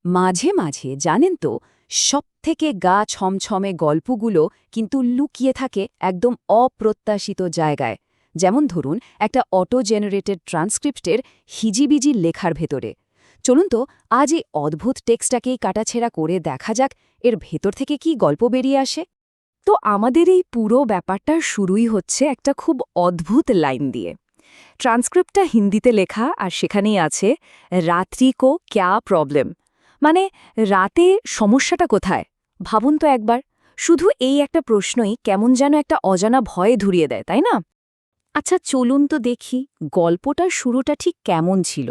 মাঝে মাঝে জানেন তো, সবথেকে গা ছমছমে গল্পগুলো কিন্তু লুকিয়ে থাকে একদম অপ্রত্যাশিত জায়গায়। যেমন ধরুন, একটা অটো জেনারেটেড ট্রান্সক্রিপ্টের হিজিবিজি লেখার ভেতরে। চলুন তো আজ এই অদ্ভুত টেক্সটটাকেই কাটাছেঁড়া করে দেখা যাক এর ভেতর থেকে কি গল্প বেরিয়ে আসে। তো আমাদের এই পুরো ব্যাপারটার শুরুই হচ্ছে একটা খুব অদ্ভুত লাইন দিয়ে। ট্রান্সক্রিপ্টটা হিন্দিতে লেখা, আর সেখানেই আছে রাত্রি কো ক্যা প্রবলেম, মানে রাতে সমস্যাটা কোথায়। ভাবুন তো একবার, শুধু এই একটা প্রশ্নই কেমন যেন একটা অজানা ভয়ে ধরিয়ে দেয়, তাই না? আচ্ছা চলুন তো দেখি গল্পটার শুরুটা ঠিক কেমন ছিল।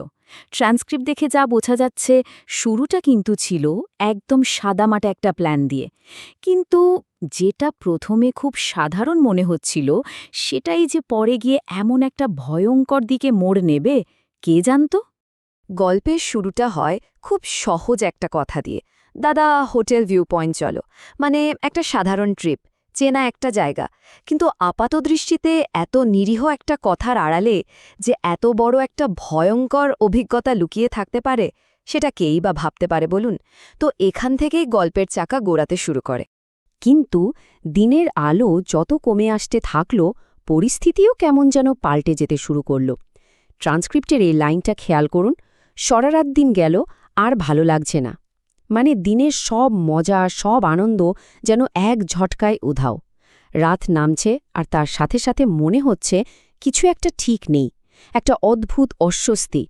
ট্রান্সক্রিপ্ট দেখে যা বোঝা যাচ্ছে, শুরুটা কিন্তু ছিল একদম সাদামাটা একটা প্ল্যান দিয়ে। কিন্তু যেটা প্রথমে খুব সাধারণ মনে হচ্ছিল, সেটাই যে পরে গিয়ে এমন একটা ভয়ঙ্কর দিকে মোড় নেবে, কে জানত? গল্পের শুরুটা হয় খুব সহজ একটা কথা দিয়ে, দাদা হোটেল ভিউ পয়েন্ট চলো, মানে একটা সাধারণ ট্রিপ, চেনা একটা জায়গা। কিন্তু আপাতদৃষ্টিতে এত নিরীহ একটা কথার আড়ালে যে এত বড় একটা ভয়ঙ্কর অভিজ্ঞতা লুকিয়ে থাকতে পারে, সেটা কেই বা ভাবতে পারে বলুন। তো এখান থেকেই গল্পের চাকা গোড়াতে শুরু করে। কিন্তু দিনের আলো যত কমে আসতে থাকল, পরিস্থিতিও কেমন যেন পাল্টে যেতে শুরু করল। ট্রান্সক্রিপ্টের এই লাইনটা খেয়াল করুন, সারারাত দিন গেল আর ভালো লাগছে না, মানে দিনের সব মজা সব আনন্দ যেন এক ঝটকায় উধাও। রাত নামছে আর তার সাথে সাথে মনে হচ্ছে কিছু একটা ঠিক নেই, একটা অদ্ভুত অস্বস্তি।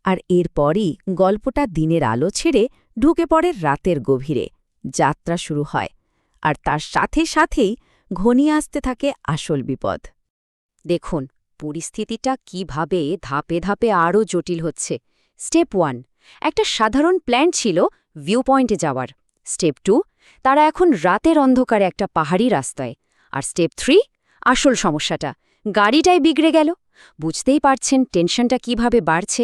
আর এরপরই গল্পটা দিনের আলো ছেড়ে ঢুকে পড়ে রাতের গভীরে। যাত্রা শুরু হয়, আর তার সাথে সাথেই ঘনিয়ে আসতে থাকে আসল বিপদ। দেখুন পরিস্থিতিটা কিভাবে ধাপে ধাপে আরও জটিল হচ্ছে। স্টেপ 1, একটা সাধারণ প্ল্যান ছিল ভিউ পয়েন্টে যাওয়ার। স্টেপ 2, তারা এখন রাতের অন্ধকারে একটা পাহাড়ি রাস্তায়। আর স্টেপ 3, আসল সমস্যাটা, গাড়িটাই বিগড়ে গেল। বুঝতেই পারছেন টেনশনটা কিভাবে বাড়ছে।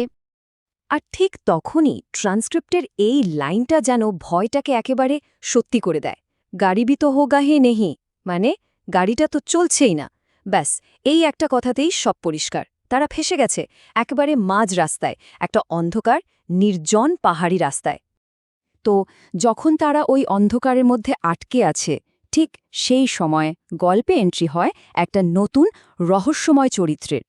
আর ঠিক তখনই ট্রান্সক্রিপ্টের এই লাইনটা যেন ভয়টাকে একেবারে সত্যি করে দেয়। গাড়ি বি তো হোগা হে নেহি, মানে গাড়িটা তো চলছেই না। ব্যাস, এই একটা কথাতেই সব পরিষ্কার, তারা ফেসে গেছে একেবারে মাঝ রাস্তায়, একটা অন্ধকার নির্জন পাহাড়ি রাস্তায়। তো যখন তারা ওই অন্ধকারের মধ্যে আটকে আছে, ঠিক সেই সময় গল্পে এন্ট্রি হয় একটা নতুন রহস্যময় চরিত্রের।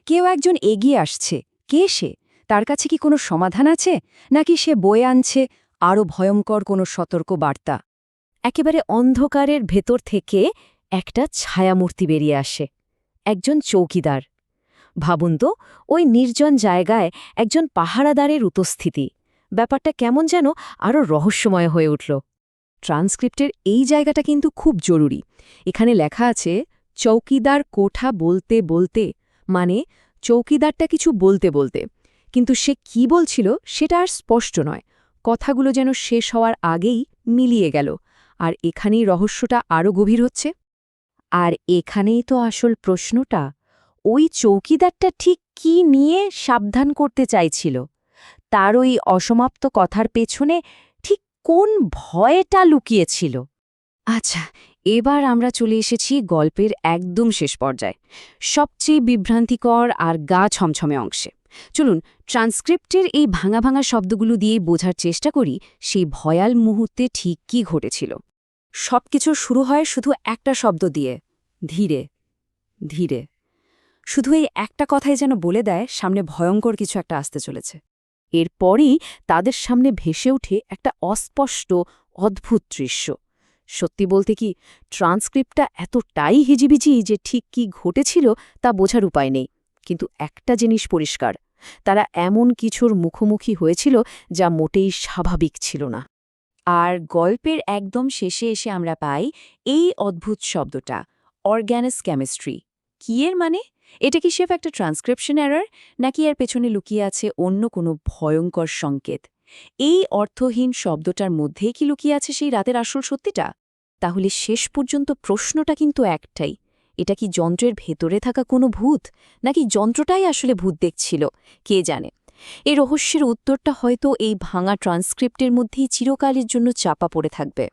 কেউ একজন এগিয়ে আসছে। কে সে? তার কাছে কি কোনো সমাধান আছে, নাকি সে বয়ে আনছে আরও ভয়ঙ্কর কোনো সতর্ক বার্তা? একেবারে অন্ধকারের ভেতর থেকে একটা ছায়ামূর্তি বেরিয়ে আসে, একজন চৌকিদার। ভাবুন তো, ওই নির্জন জায়গায় একজন পাহারাদারের উপস্থিতি, ব্যাপারটা কেমন যেন আরও রহস্যময় হয়ে উঠল। ট্রান্সক্রিপ্টের এই জায়গাটা কিন্তু খুব জরুরি। এখানে লেখা আছে চৌকিদার কোঠা বলতে বলতে, মানে চৌকিদারটা কিছু বলতে বলতে, কিন্তু সে কি বলছিল সেটা আর স্পষ্ট নয়। কথাগুলো যেন শেষ হওয়ার আগেই মিলিয়ে গেল। আর এখানেই রহস্যটা আরও গভীর হচ্ছে। আর এখানেই তো আসল প্রশ্নটা, ওই চৌকিদারটা ঠিক কি নিয়ে সাবধান করতে চাইছিল? তার ওই অসমাপ্ত কথার পেছনে ঠিক কোন ভয়টা লুকিয়েছিল? আচ্ছা, এবার আমরা চলে এসেছি গল্পের একদম শেষ পর্যায়ে, সবচেয়ে বিভ্রান্তিকর আর গা ছমছমে অংশে। চলুন ট্রান্সক্রিপ্টের এই ভাঙা ভাঙা শব্দগুলো দিয়ে বোঝার চেষ্টা করি সেই ভয়াল মুহূর্তে ঠিক কী ঘটেছিল। সবকিছু শুরু হয় শুধু একটা শব্দ দিয়ে, ধীরে ধীরে। শুধু এই একটা কথাই যেন বলে দেয় সামনে ভয়ঙ্কর কিছু একটা আসতে চলেছে। এরপরই তাদের সামনে ভেসে ওঠে একটা অস্পষ্ট অদ্ভুত দৃশ্য। সত্যি বলতে কি, ট্রান্সক্রিপ্টটা এতটাই হিজিবিজি যে ঠিক কি ঘটেছিল তা বোঝার উপায় নেই। কিন্তু একটা জিনিস পরিষ্কার, তারা এমন কিছুর মুখোমুখি হয়েছিল যা মোটেই স্বাভাবিক ছিল না। আর গল্পের একদম শেষে এসে আমরা পাই এই অদ্ভুত শব্দটা, অর্গ্যানাস কেমিস্ট্রি। কি এর মানে? এটা কি সেফ একটা ট্রান্সক্রিপশন এরর, নাকি এর পেছনে লুকিয়ে আছে অন্য কোনো ভয়ঙ্কর সংকেত? এই অর্থহীন শব্দটার মধ্যেই কি লুকিয়ে আছে সেই রাতের আসল সত্যিটা? তাহলে শেষ পর্যন্ত প্রশ্নটা কিন্তু একটাই, এটা কি যন্ত্রের ভেতরে থাকা কোনো ভূত, নাকি যন্ত্রটাই আসলে ভূত দেখছিল? কে জানে। এই রহস্যের উত্তরটা হয়তো এই ভাঙা ট্রান্সক্রিপ্টের মধ্যেই চিরকালের জন্য চাপা পড়ে থাকবে।